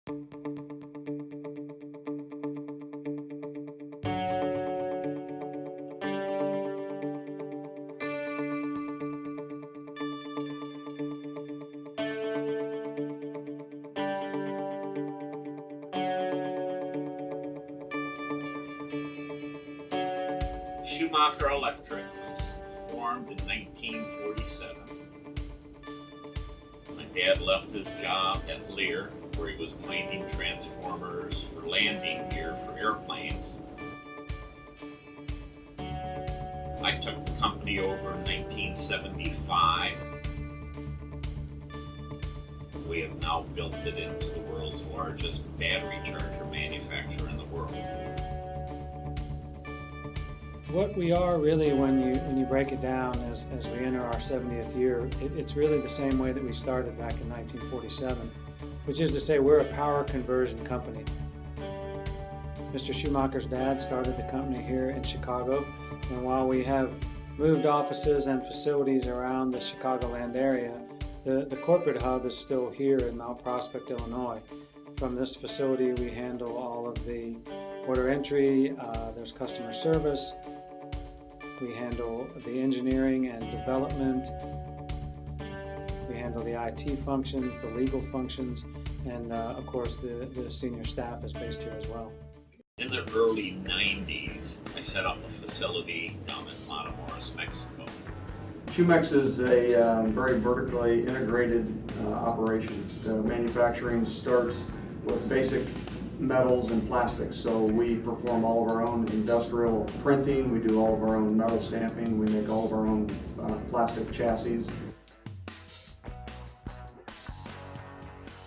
Schumacher Electric was formed in 1947. My dad left his job at Lear, where he was winding transformers for landing gear for airplanes. I took the company over in 1975. We have now built it into the world's largest battery charger manufacturer in the world. What we are really, when you break it down as we enter our 70th year, it's really the same way that we started back in 1947, which is to say we're a power conversion company. Mr. Schumacher's dad started the company here in Chicago, and while we have moved offices and facilities around the Chicagoland area, the corporate hub is still here in Mount Prospect, Illinois. From this facility we handle all of the order entry, there's customer service, we handle the engineering and development, we handle the IT functions, the legal functions, and of course the senior staff is based here as well. In the early 90s, I set up a facility down in Matamoros, Mexico. Schumex is a very vertically integrated operation. The manufacturing starts with basic metals and plastics, so we perform all of our own industrial printing, we do all of our own metal stamping, we make all of our own plastic chassis.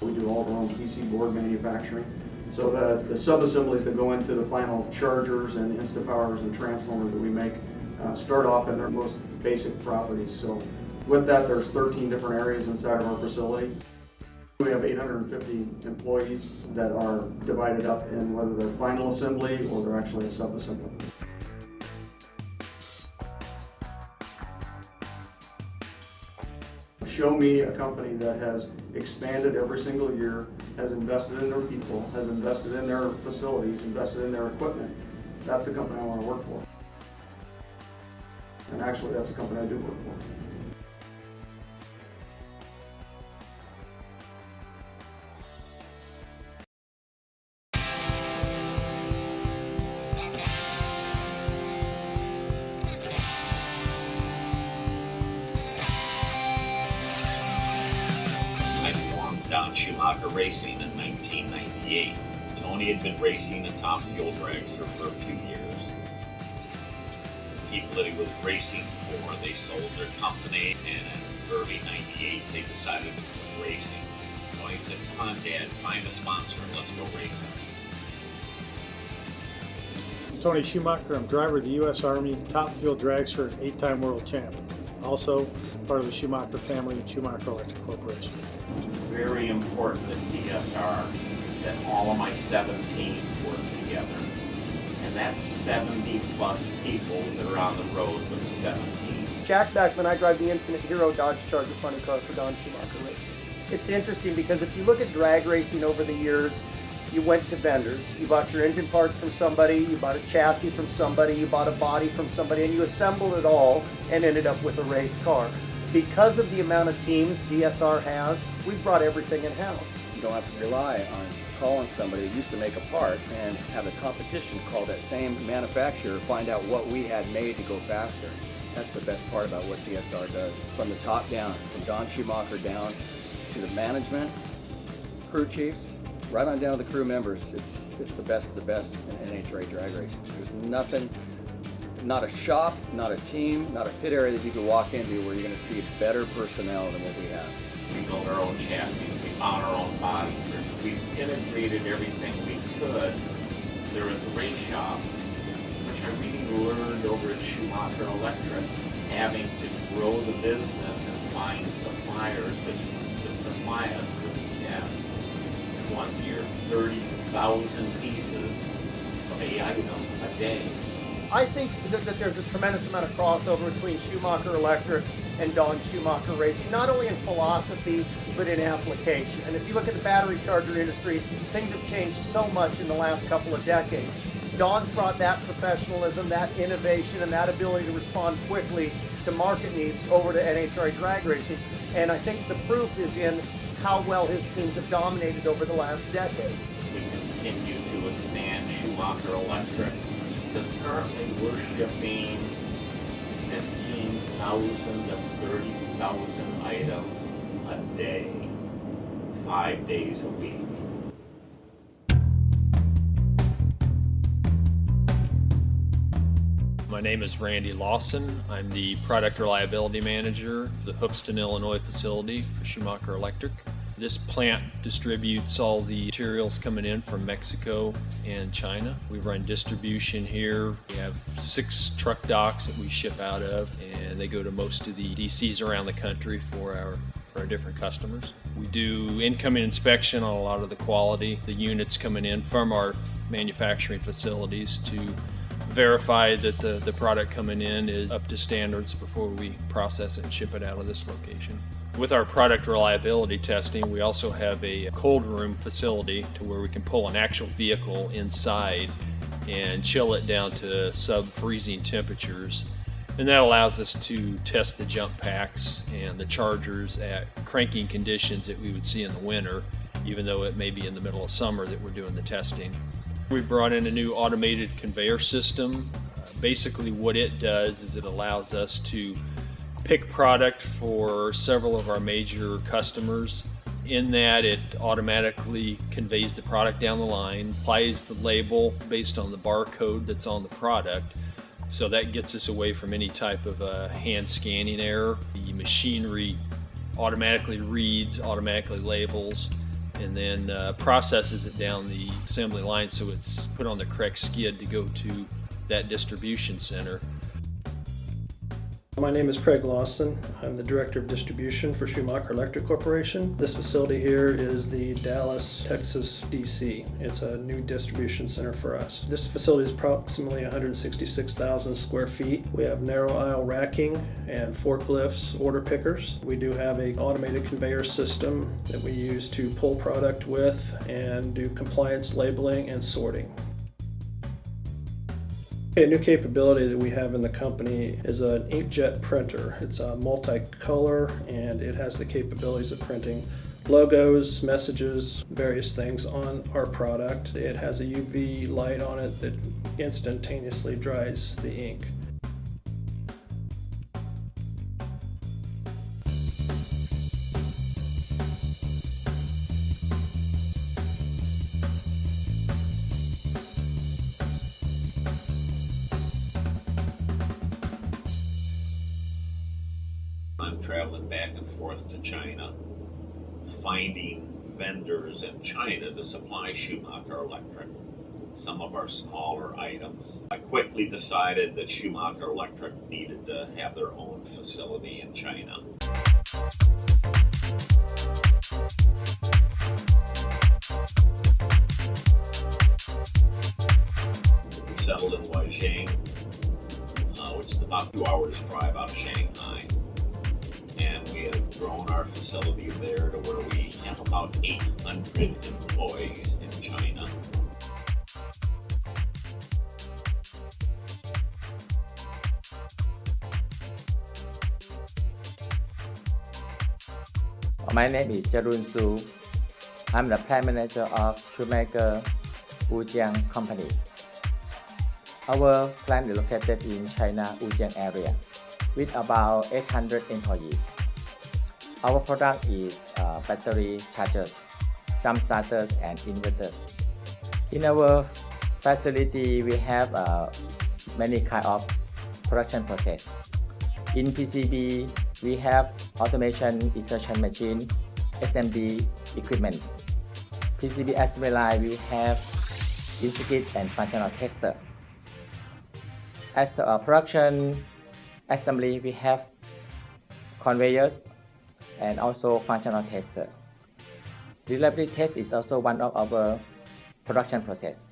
We do all of our own PC board manufacturing. So the sub-assemblies that go into the final chargers and Instapowers and transformers that we make start off in their most basic properties. So with that, there's 13 different areas inside of our facility. We have 850 employees that are divided up in whether they're final assembly or they're actually a sub-assembly. Show me a company that has expanded every single year, has invested in their people, has invested in their facilities, invested in their equipment. That's the company I want to work for. And actually, that's the company I do work for. Don Schumacher Racing in 1998. Tony had been racing a top fuel dragster for a few years. The people that he was racing for, they sold their company, and in early 98 they decided to quit racing. Tony said, "Come on, Dad, find a sponsor and let's go racing." Tony Schumacher, I'm driver of the U.S. Army, top fuel dragster, 8-time world champ. Also part of the Schumacher family and Schumacher Electric Corporation. Very important at DSR that all of my 7 teams work together. And that's 70 plus people that are on the road with the 7 teams. Jack Beckman, I drive the Infinite Hero Dodge Charger funny car for Don Schumacher Racing. It's interesting because if you look at drag racing over the years, you went to vendors, you bought your engine parts from somebody, you bought a chassis from somebody, you bought a body from somebody, and you assembled it all and ended up with a race car. Because of the amount of teams DSR has, we've brought everything in-house. You don't have to rely on calling somebody that used to make a part and have a competition call that same manufacturer, find out what we had made to go faster. That's the best part about what DSR does. From the top down, from Don Schumacher down to the management, crew chiefs, right on down to the crew members, it's the best of the best in NHRA drag racing. There's nothing, not a shop, not a team, not a pit area that you can walk into where you're going to see better personnel than what we have. We build our own chassis, we mount our own bodies. We've integrated everything we could. There is a race shop, which I really learned over at Schumacher Electric, having to grow the business and find suppliers that supply us with the cab. In 1 year, 30,000 pieces of a item a day. I think that there's a tremendous amount of crossover between Schumacher Electric and Don Schumacher Racing, not only in philosophy, but in application. And if you look at the battery charger industry, things have changed so much in the last couple of decades. Don's brought that professionalism, that innovation, and that ability to respond quickly to market needs over to NHRA drag racing. And I think the proof is in how well his teams have dominated over the last decade. We continue to expand Schumacher Electric because currently we're shipping 15,000 to 30,000 items a day, 5 days a week. My name is Randy Lawson. I'm the Product Reliability Manager for the Hoopeston, Illinois facility for Schumacher Electric. This plant distributes all the materials coming in from Mexico and China. We run distribution here. We have 6 truck docks that we ship out of, and they go to most of the DCs around the country for our different customers. We do incoming inspection on a lot of the quality, the units coming in from our manufacturing facilities to verify that the product coming in is up to standards before we process it and ship it out of this location. With our product reliability testing, we also have a cold room facility to where we can pull an actual vehicle inside and chill it down to sub-freezing temperatures. And that allows us to test the jump packs and the chargers at cranking conditions that we would see in the winter, even though it may be in the middle of summer that we're doing the testing. We brought in a new automated conveyor system. Basically what it does is it allows us to pick product for several of our major customers. In that, it automatically conveys the product down the line, applies the label based on the barcode that's on the product. So that gets us away from any type of hand scanning error. The machinery automatically reads, automatically labels, and then processes it down the assembly line so it's put on the correct skid to go to that distribution center. My name is Craig Lawson. I'm the Director of Distribution for Schumacher Electric Corporation. This facility here is the Dallas, Texas DC. It's a new distribution center for us. This facility is approximately 166,000 square feet. We have narrow aisle racking and forklifts, order pickers. We do have an automated conveyor system that we use to pull product with and do compliance labeling and sorting. A new capability that we have in the company is an inkjet printer. It's a multicolor and it has the capabilities of printing logos, messages, various things on our product. It has a UV light on it that instantaneously dries the ink. I'm traveling back and forth to China, finding vendors in China to supply Schumacher Electric some of our smaller items. I quickly decided that Schumacher Electric needed to have their own facility in China. We settled in Weijing, which is about 2 hours drive out of Shanghai. And we have grown our facility there to where we have about 800 employees in China. My name is Jarun Su. I'm the plant manager of Schumacher Wujiang company. Our plant is located in China, Wujiang area, with about 800 employees. Our product is battery chargers, jump starters, and inverters. In our facility, we have many kind of production process. In PCB, we have automation insertion machine, SMD equipment. PCB assembly line, we have discrete and functional tester. As a production assembly, we have conveyors and also functional tester. Reliability test is also one of our production process.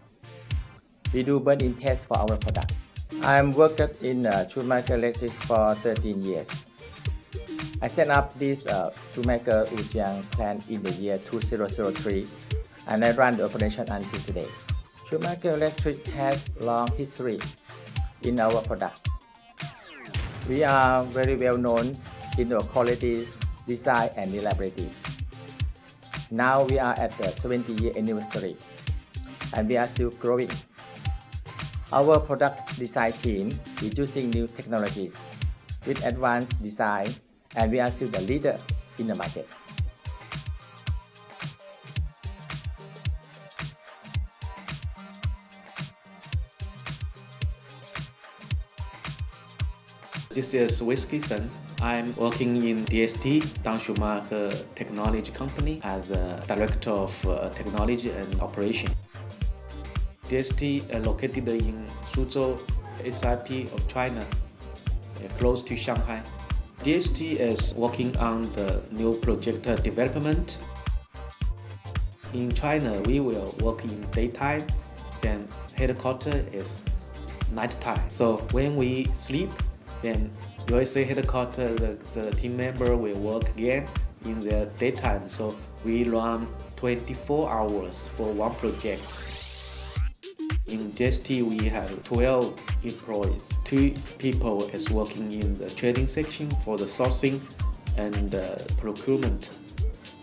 We do burn-in test for our products. I'm worked in Schumacher Electric for 13 years. I set up this Schumacher Wujiang plant in the year 2003, and I run the operation until today. Schumacher Electric has long history in our products. We are very well known in our qualities, design, and reliabilities. Now we are at the 70-year anniversary, and we are still growing. Our product design team is using new technologies with advanced design, and we are still the leader in the market. This is Whiskey Son. I'm working in DST, Dan Schumacher Technology Company, as a Director of Technology and Operation. DST is located in Suzhou, SIP of China, close to Shanghai. DST is working on the new project development. In China, we will work in daytime, then headquarters is nighttime. So when we sleep, then USA headquarters, the team member will work again in the daytime. So we run 24 hours for one project. In DST, we have 12 employees. 2 people is working in the trading section for the sourcing and procurement,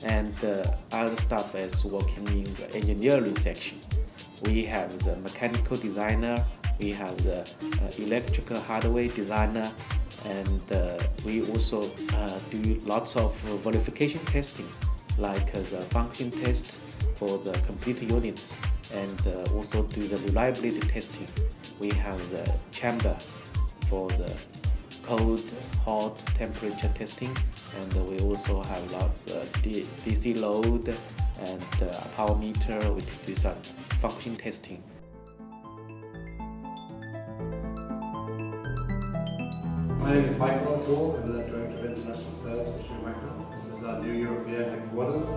and the other staff is working in the engineering section. We have the mechanical designer, we have the electrical hardware designer, and we also do lots of verification testing, like the function test for the computer units, and also do the reliability testing. We have the chamber for the cold, hot temperature testing, and we also have lots of DC load and power meter. We do some function testing. My name is Michael O'Toole. I'm the Director of International Sales for Schumacher. This is our new European headquarters.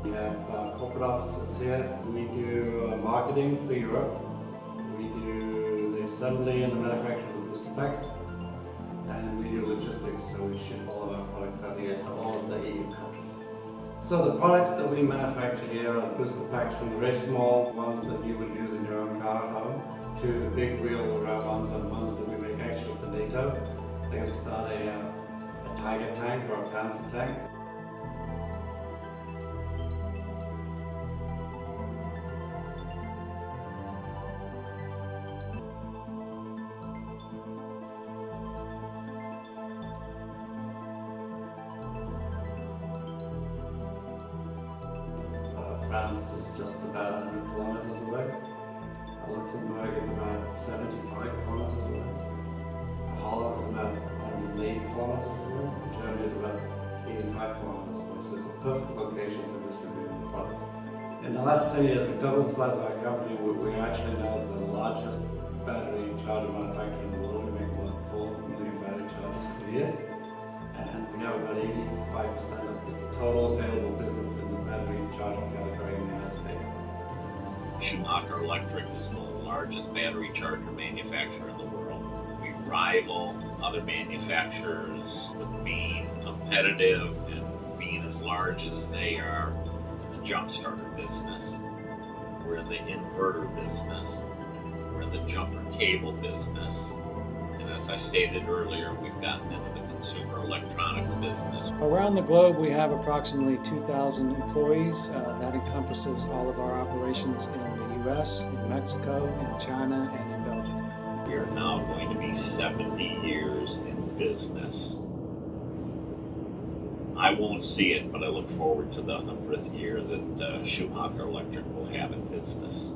We have corporate offices here. We do marketing for Europe. We do the assembly and the manufacture of the booster packs. And we do logistics, so we ship all of our products out here to all of the EU countries. So the products that we manufacture here are booster packs, from the very small ones that you would use in your own car at home to the big wheel round ones and ones that we make actually for NATO. They can start a Tiger tank or a Panther tank. France is just about 100 kilometers away. Luxembourg is about 75 kilometers away. Holland is about 180 kilometers away. Germany is about 85 kilometers away. So it's a perfect location for distributing the products. In the last 10 years, we've doubled the size of our company. We're actually now the largest battery charger manufacturer in the world. We make more than 4 million battery chargers per year. And we have about 85% of the total available business in the battery charging category in the United States. Schumacher Electric is the largest battery charger manufacturer in the world. We rival other manufacturers with being competitive and being as large as they are in the jump starter business. We're in the inverter business. We're in the jumper cable business. And as I stated earlier, we've gotten into the consumer electronics business. Around the globe, we have approximately 2,000 employees. That encompasses all of our operations in the U.S., in Mexico, in China, and in Belgium. We are now going to be 70 years in business. I won't see it, but I look forward to the 100th year that Schumacher Electric will have in business.